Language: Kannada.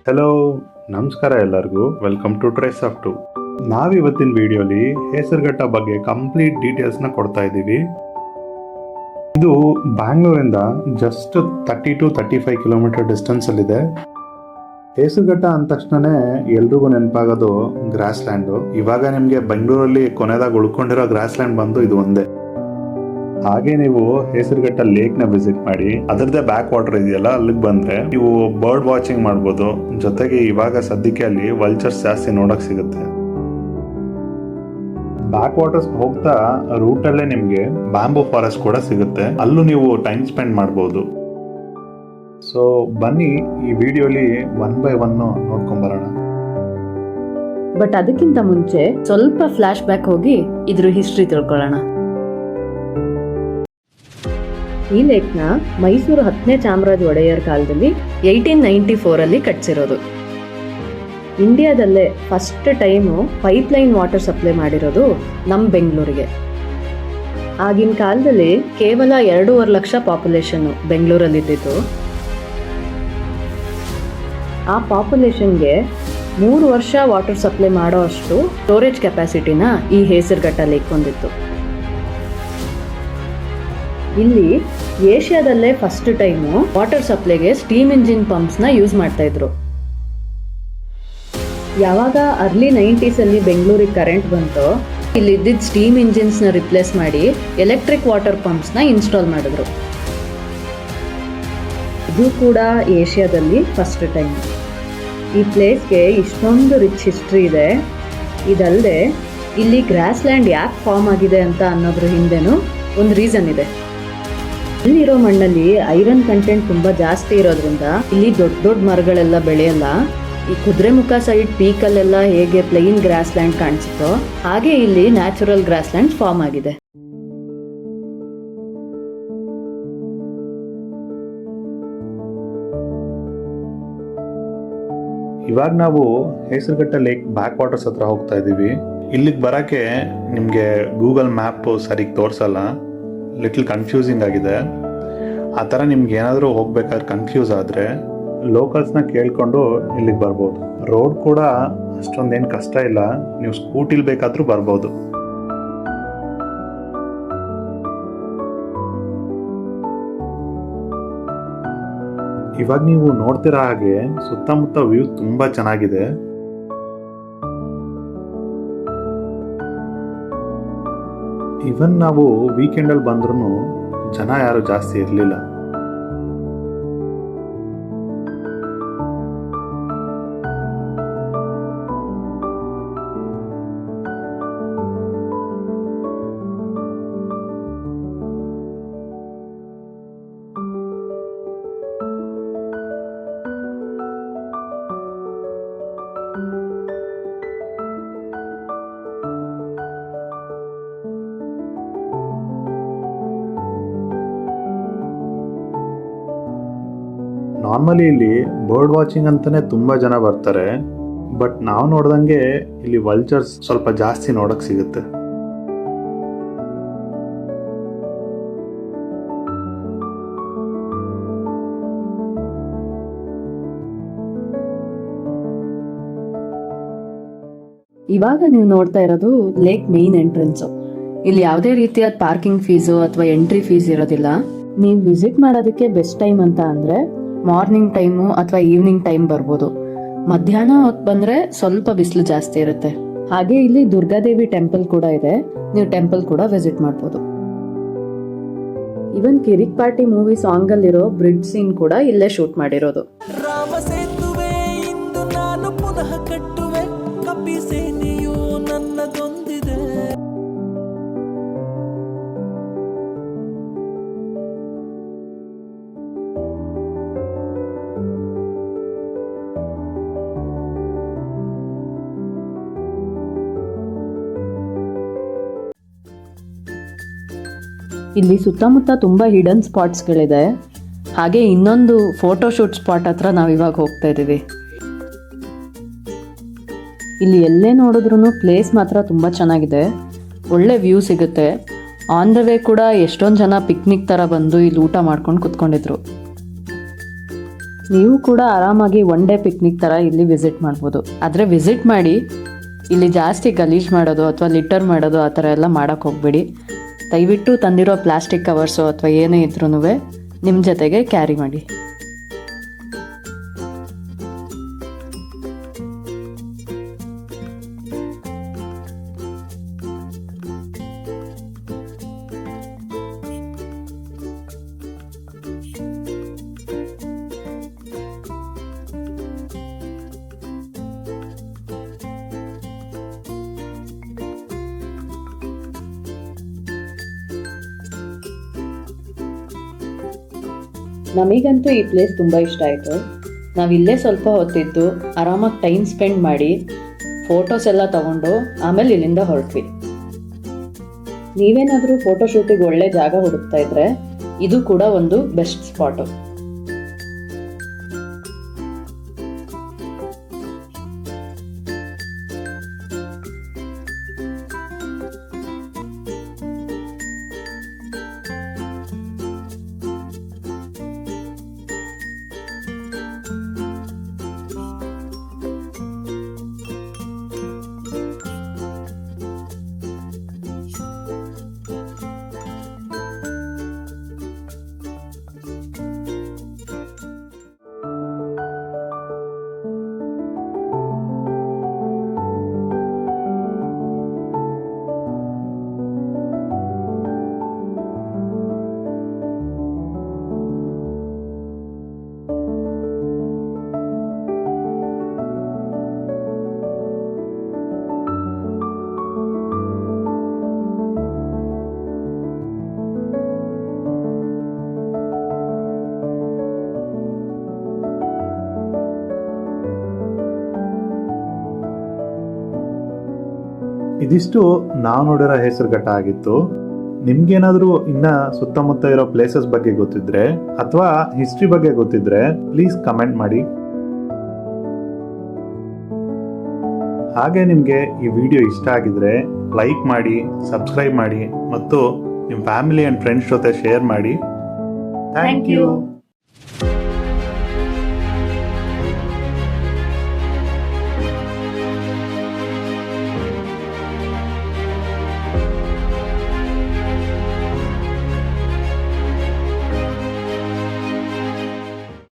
ಹಲೋ, ನಮಸ್ಕಾರ ಎಲ್ಲರಿಗೂ. Welcome to trace of two. ನಾವಿವತ್ತಿನ ವಿಡಿಯೋಲಿ ಹೇಸರಘಟ್ಟ ಬಗ್ಗೆ ಕಂಪ್ಲೀಟ್ ಡೀಟೇಲ್ಸ್ನ ಕೊಡ್ತಾ ಇದ್ದೀವಿ. ಇದು ಬ್ಯಾಂಗ್ಳೂರಿಂದ ಜಸ್ಟ್ 30 to 35 ಕಿಲೋಮೀಟರ್ ಡಿಸ್ಟೆನ್ಸಲ್ಲಿದೆ. ಹೇಸರಘಟ್ಟ ಅಂದ ತಕ್ಷಣನೇ ಎಲ್ರಿಗೂ ನೆನಪಾಗೋದು ಗ್ರಾಸ್ ಲ್ಯಾಂಡು. ಇವಾಗ ನಿಮಗೆ ಬೆಂಗಳೂರಲ್ಲಿ ಕೊನೆದಾಗ ಉಳ್ಕೊಂಡಿರೋ ಗ್ರಾಸ್ ಲ್ಯಾಂಡ್ ಬಂದು ಇದು ಒಂದೇ. ಹಾಗೆ ನೀವು ಹೇಸರಘಟ್ಟ ಲೇಕ್ ನ ವಿಸಿಟ್ ಮಾಡಿ, ಅದರದ್ದೇ ಬ್ಯಾಕ್ ವಾಟರ್ ಇದೆಯಲ್ಲ, ಅಲ್ಲಿಗೆ ಬಂದ್ರೆ ನೀವು ಬರ್ಡ್ ವಾಚಿಂಗ್ ಮಾಡ್ಬೋದು. ಜೊತೆಗೆ ಇವಾಗ ಸದ್ಯಕ್ಕೆ ಅಲ್ಲಿ ವಲ್ಚರ್ಸ್ ಜಾಸ್ತಿ ನೋಡಕ್ ಸಿಗುತ್ತೆ. ಬ್ಯಾಕ್ ವಾಟರ್ಸ್ ಹೋಗ್ತಾ ರೂಟ್ ಅಲ್ಲೇ ನಿಮ್ಗೆ ಬ್ಯಾಂಬೂ ಫಾರೆಸ್ಟ್ ಕೂಡ ಸಿಗುತ್ತೆ, ಅಲ್ಲೂ ನೀವು ಟೈಮ್ ಸ್ಪೆಂಡ್ ಮಾಡ್ಬೋದು. ಸೊ ಬನ್ನಿ ಈ ವಿಡಿಯೋಲಿ 1 by 1 ನೋಡ್ಕೊಂಡ್ ಬರೋಣ. ಬಟ್ ಅದಕ್ಕಿಂತ ಮುಂಚೆ ಸ್ವಲ್ಪ ಫ್ಲಾಶ್ ಬ್ಯಾಕ್ ಹೋಗಿ ಇದ್ರ ಹಿಸ್ಟ್ರಿ ತಿಳ್ಕೊಳ್ಳೋಣ. ಈ ಲೇಕ್ನ ಮೈಸೂರು 10ನೇ ಚಾಮರಾಜ ಒಡೆಯರ್ ಕಾಲದಲ್ಲಿ 1894 ಕಟ್ಸಿರೋದು. ಇಂಡಿಯಾದಲ್ಲೇ first time pipeline water supply ಮಾಡಿರೋದು ನಮ್ಮ ಬೆಂಗಳೂರಿಗೆ. ಆಗಿನ ಕಾಲದಲ್ಲಿ ಕೇವಲ 2.5 ಲಕ್ಷ ಪಾಪ್ಯುಲೇಷನ್ ಬೆಂಗಳೂರಲ್ಲಿದ್ದಿತ್ತು. ಆ ಪಾಪ್ಯುಲೇಷನ್ಗೆ 3 ವರ್ಷ ವಾಟರ್ ಸಪ್ಲೈ ಮಾಡೋ ಅಷ್ಟು ಸ್ಟೋರೇಜ್ ಕೆಪಾಸಿಟಿನ ಈ ಹೇಸರಘಟ್ಟ ಲೇಕ್ ಹೊಂದಿತ್ತು. ಇಲ್ಲಿ ಏಷ್ಯಾದಲ್ಲೇ ಫಸ್ಟ್ ಟೈಮು ವಾಟರ್ ಸಪ್ಲೈಗೆ ಸ್ಟೀಮ್ ಇಂಜಿನ್ ಪಂಪ್ಸ್ನ ಯೂಸ್ ಮಾಡ್ತಾ ಇದ್ರು. ಯಾವಾಗ ಅರ್ಲಿ 90s ಬೆಂಗಳೂರಿಗೆ ಕರೆಂಟ್ ಬಂತೋ, ಇಲ್ಲಿ ಇದ್ದಿದ್ದ ಸ್ಟೀಮ್ ಇಂಜಿನ್ಸ್ನ ರಿಪ್ಲೇಸ್ ಮಾಡಿ ಎಲೆಕ್ಟ್ರಿಕ್ ವಾಟರ್ ಪಂಪ್ಸ್ನ ಇನ್ಸ್ಟಾಲ್ ಮಾಡಿದ್ರು. ಇದು ಕೂಡ ಏಷ್ಯಾದಲ್ಲಿ ಫಸ್ಟ್ ಟೈಮ್. ಈ ಪ್ಲೇಸ್ಗೆ ಇಷ್ಟೊಂದು ರಿಚ್ ಹಿಸ್ಟ್ರಿ ಇದೆ. ಇದಲ್ಲದೆ ಇಲ್ಲಿ ಗ್ರಾಸ್ ಲ್ಯಾಂಡ್ ಯಾಕೆ ಫಾರ್ಮ್ ಆಗಿದೆ ಅಂತ ಅನ್ನೋದ್ರ ಹಿಂದೆನೂ ಒಂದು ರೀಸನ್ ಇದೆ. ಇಲ್ಲಿರೋ ಮಣ್ಣಲ್ಲಿ ಐರನ್ ಕಂಟೆಂಟ್ ತುಂಬಾ ಜಾಸ್ತಿ ಇರೋದ್ರಿಂದ ಇಲ್ಲಿ ದೊಡ್ಡ ದೊಡ್ಡ ಮರಗಳೆಲ್ಲ ಬೆಳೆಯಲ್ಲ. ಈ ಕುದುರೆಮುಖ ಸೈಡ್ ಪೀಕಲ್ಲೆಲ್ಲ ಹೇಗೆ ಪ್ಲೈನ್ ಗ್ರಾಸ್ ಲ್ಯಾಂಡ್ ಕಾಣಿಸುತ್ತೋ ಹಾಗೆ ಇಲ್ಲಿ ನ್ಯಾಚುರಲ್ ಗ್ರಾಸ್ ಲ್ಯಾಂಡ್ ಫಾರ್ಮ್ ಆಗಿದೆ. ಇವಾಗ ನಾವು ಹೇಸರಘಟ್ಟ ಲೇಕ್ ಬ್ಯಾಕ್ ವಾಟರ್ಸ್ ಹತ್ರ ಹೋಗ್ತಾ ಇದ್ದೀವಿ. ಇಲ್ಲಿಗೆ ಬರೋಕ್ಕೆ ನಿಮಗೆ ಗೂಗಲ್ ಮ್ಯಾಪ್ ಸರಿಗೆ ತೋರಿಸಲ್ಲ, ಲಿಟಲ್ ಕನ್ಫ್ಯೂಸಿಂಗ್ ಆಗಿದೆ. ಆ ಥರ ನಿಮ್ಗೆ ಏನಾದರೂ ಹೋಗ್ಬೇಕಾದ್ರೆ ಕನ್ಫ್ಯೂಸ್ ಆದರೆ ಲೋಕಲ್ಸ್ನ ಕೇಳಿಕೊಂಡು ಇಲ್ಲಿಗೆ ಬರ್ಬೋದು. ರೋಡ್ ಕೂಡ ಅಷ್ಟೊಂದೇನು ಕಷ್ಟ ಇಲ್ಲ, ನೀವು ಸ್ಕೂಟಿಲಿ ಬೇಕಾದರೂ ಬರ್ಬೋದು. ಇವಾಗ ನೀವು ನೋಡ್ತಿರೋ ಹಾಗೆ ಸುತ್ತಮುತ್ತ ವ್ಯೂ ತುಂಬ ಚೆನ್ನಾಗಿದೆ. ಇವನ್ ನಾವು ವೀಕೆಂಡಲ್ಲಿ ಬಂದ್ರೂ ಜನ ಯಾರು ಜಾಸ್ತಿ ಇರಲಿಲ್ಲ. ನಾರ್ಮಲಿ ಇಲ್ಲಿ ಬರ್ಡ್ ವಾಚಿಂಗ್ ಅಂತಾನೆ ತುಂಬಾ ಜನ ಬರ್ತಾರೆ. ಬಟ್ ನಾವು ನೋಡ್ದಂಗೆ ಇಲ್ಲಿ ವಲ್ಚರ್ಸ್ ಸ್ವಲ್ಪ ಜಾಸ್ತಿ ನೋಡಕ್ ಸಿಗುತ್ತೆ. ಇವಾಗ ನೀವು ನೋಡ್ತಾ ಇರೋದು ಲೇಕ್ ಮೇನ್ ಎಂಟ್ರೆನ್ಸ್. ಇಲ್ಲಿ ಯಾವುದೇ ರೀತಿಯ ಪಾರ್ಕಿಂಗ್ ಫೀಸು ಅಥವಾ ಎಂಟ್ರಿ ಫೀಸ್ ಇರೋದಿಲ್ಲ. ನೀವು ವಿಸಿಟ್ ಮಾಡೋದಕ್ಕೆ ಬೆಸ್ಟ್ ಟೈಮ್ ಅಂತ ಅಂದ್ರೆ ಮಾರ್ನಿಂಗ್ ಟೈಮು ಅಥವಾ ಈವ್ನಿಂಗ್ ಟೈಮ್ ಬರ್ಬೋದು. ಮಧ್ಯಾಹ್ನ ಹೊತ್ತು ಬಂದ್ರೆ ಸ್ವಲ್ಪ ಬಿಸಿಲು ಜಾಸ್ತಿ ಇರುತ್ತೆ. ಹಾಗೆ ಇಲ್ಲಿ ದುರ್ಗಾದೇವಿ ಟೆಂಪಲ್ ಕೂಡ ಇದೆ, ನೀವು ಟೆಂಪಲ್ ಕೂಡ ವಿಸಿಟ್ ಮಾಡ್ಬೋದು. ಇವನ್ ಕಿರಿಕ್ ಪಾರ್ಟಿ ಮೂವಿ ಸಾಂಗ್ ಅಲ್ಲಿರೋ ಬ್ರಿಡ್ಜ್ ಸೀನ್ ಕೂಡ ಇಲ್ಲೇ ಶೂಟ್ ಮಾಡಿರೋದು. ಇಲ್ಲಿ ಸುತ್ತಮುತ್ತ ತುಂಬಾ ಹಿಡನ್ ಸ್ಪಾಟ್ಸ್ಗಳಿದೆ. ಹಾಗೆ ಇನ್ನೊಂದು ಫೋಟೋಶೂಟ್ ಸ್ಪಾಟ್ ಹತ್ರ ನಾವಿವಾಗ ಹೋಗ್ತಾ ಇದ್ದೀವಿ. ಇಲ್ಲಿ ಎಲ್ಲೇ ನೋಡಿದ್ರು ಪ್ಲೇಸ್ ಮಾತ್ರ ತುಂಬ ಚೆನ್ನಾಗಿದೆ, ಒಳ್ಳೆ ವ್ಯೂ ಸಿಗುತ್ತೆ. ಆನ್ ದ ವೇ ಕೂಡ ಎಷ್ಟೊಂದು ಜನ ಪಿಕ್ನಿಕ್ ಥರ ಬಂದು ಇಲ್ಲಿ ಊಟ ಮಾಡ್ಕೊಂಡು ಕುತ್ಕೊಂಡಿದ್ರು. ನೀವು ಕೂಡ ಆರಾಮಾಗಿ ಒನ್ ಡೇ ಪಿಕ್ನಿಕ್ ಥರ ಇಲ್ಲಿ ವಿಸಿಟ್ ಮಾಡ್ಬೋದು. ಆದರೆ ವಿಸಿಟ್ ಮಾಡಿ ಇಲ್ಲಿ ಜಾಸ್ತಿ ಗಲೀಜು ಮಾಡೋದು ಅಥವಾ ಲಿಟರ್ ಮಾಡೋದು ಆ ಥರ ಎಲ್ಲ ಮಾಡೋಕ್ಕೆ ಹೋಗ್ಬೇಡಿ. ದಯವಿಟ್ಟು ತಂದಿರೋ ಪ್ಲಾಸ್ಟಿಕ್ ಕವರ್ಸು ಅಥವಾ ಏನೇ ಇದ್ರೂ ನಿಮ್ಮ ಜೊತೆಗೆ ಕ್ಯಾರಿ ಮಾಡಿ. ನಮಗಂತೂ ಈ ಪ್ಲೇಸ್ ತುಂಬ ಇಷ್ಟ ಆಯಿತು. ನಾವಿಲ್ಲೇ ಸ್ವಲ್ಪ ಹೊತ್ತಿದ್ದು ಆರಾಮಾಗಿ ಟೈಮ್ ಸ್ಪೆಂಡ್ ಮಾಡಿ ಫೋಟೋಸ್ ಎಲ್ಲ ತಗೊಂಡು ಆಮೇಲೆ ಇಲ್ಲಿಂದ ಹೊರಟ್ವಿ. ನೀವೇನಾದರೂ ಫೋಟೋಶೂಟಿಗೆ ಒಳ್ಳೆ ಜಾಗ ಹುಡುಕ್ತಾ ಇದ್ರೆ ಇದು ಕೂಡ ಒಂದು ಬೆಸ್ಟ್ ಸ್ಪಾಟು. ಇದಿಷ್ಟು ನಾವು ನೋಡಿರೋ ಹೆಸರುಘಟ್ಟ ಆಗಿತ್ತು. ನಿಮ್ಗೇನಾದ್ರೂ ಇನ್ನ ಸುತ್ತಮುತ್ತ ಇರೋ ಪ್ಲೇಸಸ್ ಬಗ್ಗೆ ಗೊತ್ತಿದ್ರೆ ಅಥವಾ ಹಿಸ್ಟ್ರಿ ಬಗ್ಗೆ ಗೊತ್ತಿದ್ರೆ ಪ್ಲೀಸ್ ಕಮೆಂಟ್ ಮಾಡಿ. ಹಾಗೆ ನಿಮ್ಗೆ ಈ ವಿಡಿಯೋ ಇಷ್ಟ ಆಗಿದ್ರೆ ಲೈಕ್ ಮಾಡಿ, ಸಬ್ಸ್ಕ್ರೈಬ್ ಮಾಡಿ ಮತ್ತು ನಿಮ್ಮ ಫ್ಯಾಮಿಲಿ ಅಂಡ್ ಫ್ರೆಂಡ್ಸ್ ಜೊತೆ ಶೇರ್ ಮಾಡಿ. Thank you.